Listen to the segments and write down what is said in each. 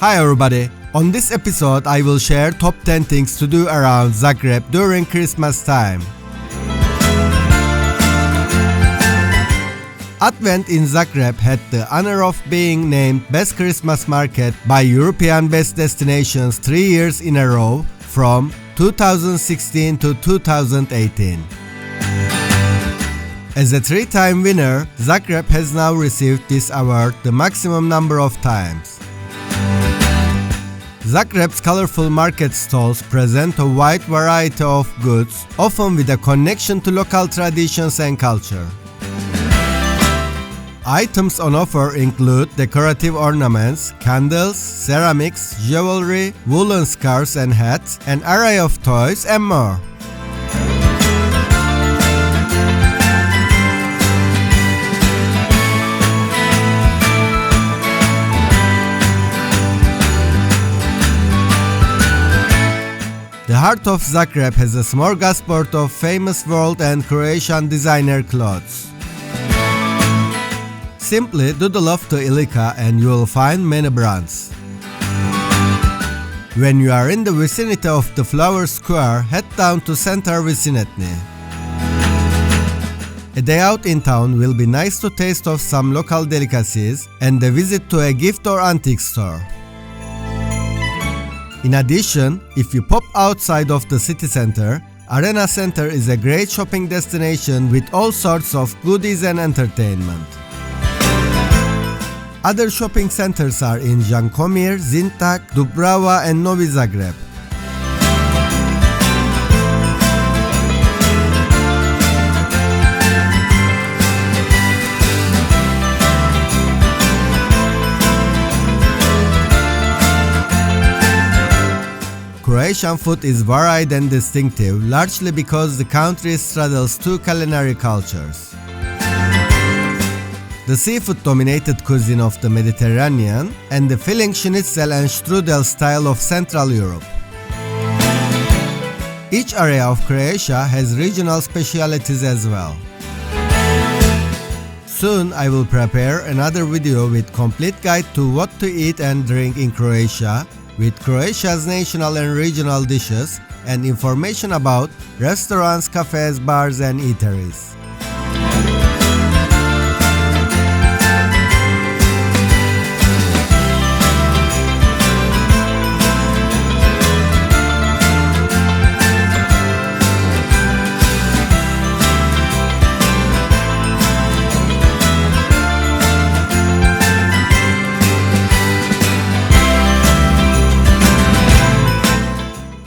Hi everybody! On this episode I will share top 10 things to do around Zagreb during Christmas time. Advent in Zagreb had the honor of being named Best Christmas Market by European Best Destinations 3 years in a row from 2016 to 2018. As a 3-time winner, Zagreb has now received this award the maximum number of times. Zagreb's colorful market stalls present a wide variety of goods, often with a connection to local traditions and culture. Items on offer include decorative ornaments, candles, ceramics, jewelry, woolen scarves and hats, an array of toys, and more. The heart of Zagreb has a smorgasbord of famous world and Croatian designer clothes. Simply doodle off to Ilika and you will find many brands. When you are in the vicinity of the Flower Square, head down to Center Vicinetni. A day out in town will be nice to taste of some local delicacies and a visit to a gift or antique store. In addition, if you pop outside of the city center, Arena Center is a great shopping destination with all sorts of goodies and entertainment. Other shopping centers are in Jankomir, Zintak, Dubrava and Novi Zagreb. Croatian food is varied and distinctive, largely because the country straddles two culinary cultures. The seafood-dominated cuisine of the Mediterranean and the filling schnitzel and strudel style of Central Europe. Each area of Croatia has regional specialities as well. Soon I will prepare another video with complete guide to what to eat and drink in Croatia, with Croatia's national and regional dishes and information about restaurants, cafes, bars and eateries.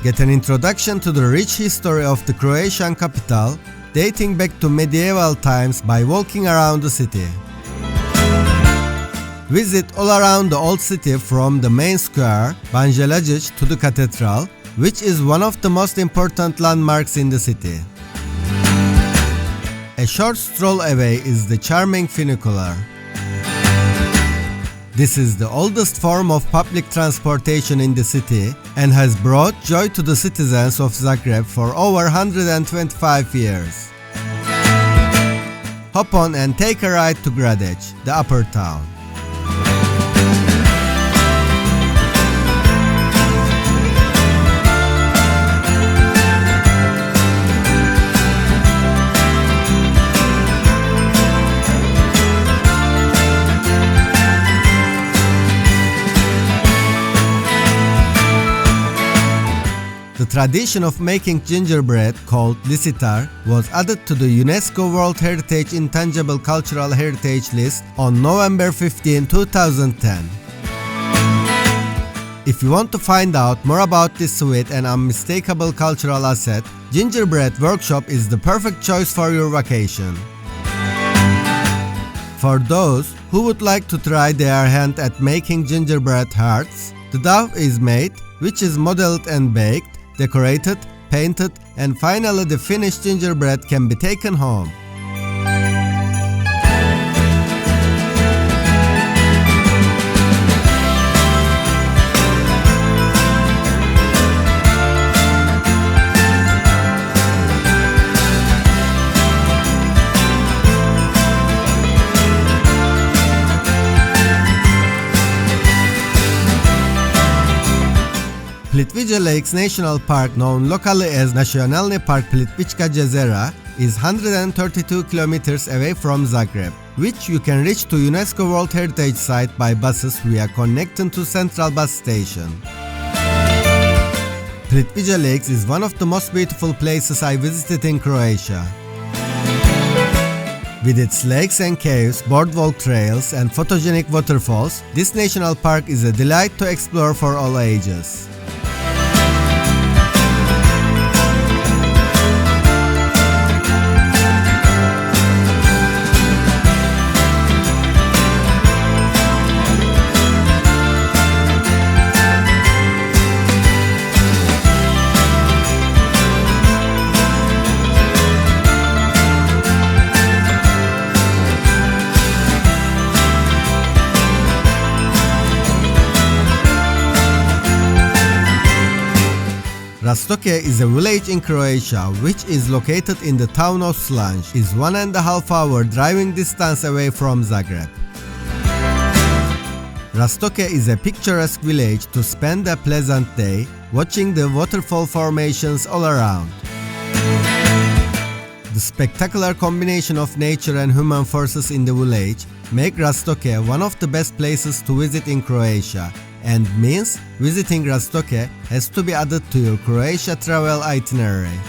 Get an introduction to the rich history of the Croatian capital, dating back to medieval times by walking around the city. Visit all around the old city from the main square, Banja Luka, to the cathedral, which is one of the most important landmarks in the city. A short stroll away is the charming funicular. This is the oldest form of public transportation in the city and has brought joy to the citizens of Zagreb for over 125 years. Hop on and take a ride to Gradec, the upper town. The tradition of making gingerbread, called lisitar, was added to the UNESCO World Heritage Intangible Cultural Heritage List on November 15, 2010. If you want to find out more about this sweet and unmistakable cultural asset, Gingerbread Workshop is the perfect choice for your vacation. For those who would like to try their hand at making gingerbread hearts, the dough is made, which is modeled and baked, decorated, painted, and finally the finished gingerbread can be taken home. Plitvice Lakes National Park, known locally as Nacionalni Park Plitvička Jezera, is 132 kilometers away from Zagreb, which you can reach to UNESCO World Heritage Site by buses via connecting to Central Bus Station. Plitvice Lakes is one of the most beautiful places I visited in Croatia. With its lakes and caves, boardwalk trails, and photogenic waterfalls, this national park is a delight to explore for all ages. Rastoke is a village in Croatia which is located in the town of Salajland, is 1.5 hour driving distance away from Zagreb. Rastoke is a picturesque village to spend a pleasant day watching the waterfall formations all around. The spectacular combination of nature and human forces in the village make Rastoke one of the best places to visit in Croatia, and means visiting Rastoke has to be added to your Croatia travel itinerary.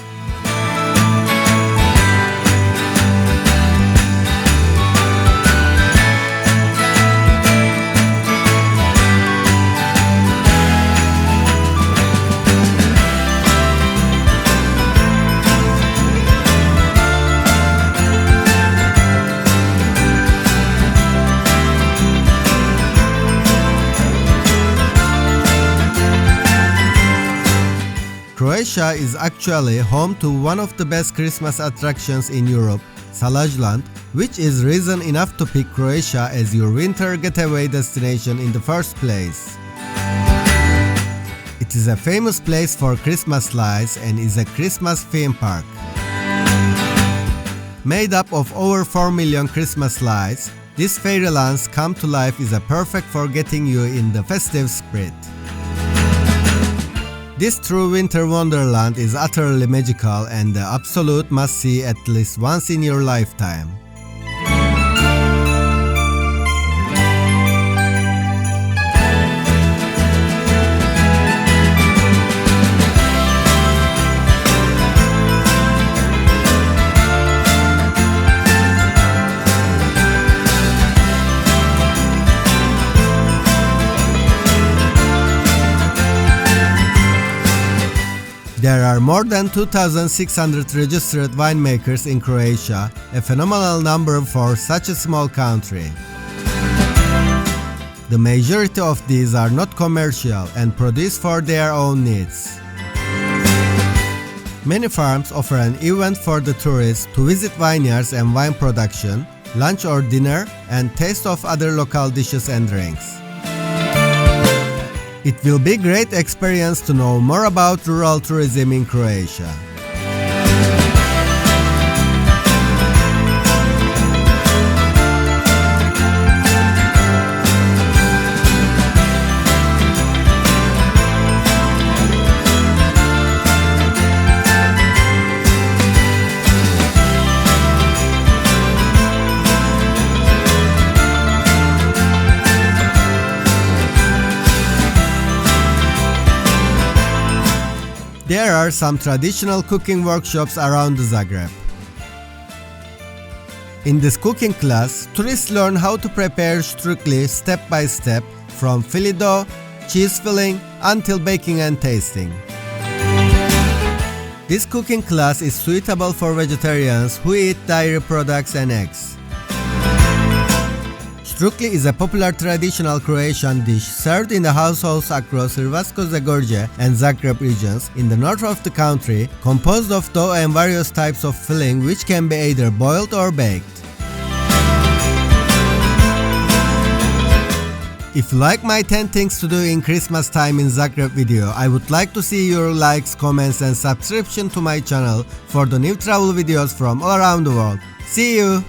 Croatia is actually home to one of the best Christmas attractions in Europe, Salajland, which is reason enough to pick Croatia as your winter getaway destination in the first place. It is a famous place for Christmas lights and is a Christmas theme park. Made up of over 4 million Christmas lights, this fairylands come to life is a perfect for getting you in the festive spirit. This true winter wonderland is utterly magical and the absolute must-see at least once in your lifetime. There are more than 2,600 registered winemakers in Croatia, a phenomenal number for such a small country. The majority of these are not commercial and produce for their own needs. Many farms offer an event for the tourists to visit vineyards and wine production, lunch or dinner, and taste of other local dishes and drinks. It will be a great experience to know more about rural tourism in Croatia. There are some traditional cooking workshops around Zagreb. In this cooking class, tourists learn how to prepare strictly step by step from fillet dough, cheese filling until baking and tasting. This cooking class is suitable for vegetarians who eat dairy products and eggs. Strukli is a popular traditional Croatian dish served in the households across Hrvatsko-zagorje and Zagreb regions in the north of the country, composed of dough and various types of filling which can be either boiled or baked. If you like my 10 things to do in Christmas time in Zagreb video, I would like to see your likes, comments and subscription to my channel for the new travel videos from all around the world. See you!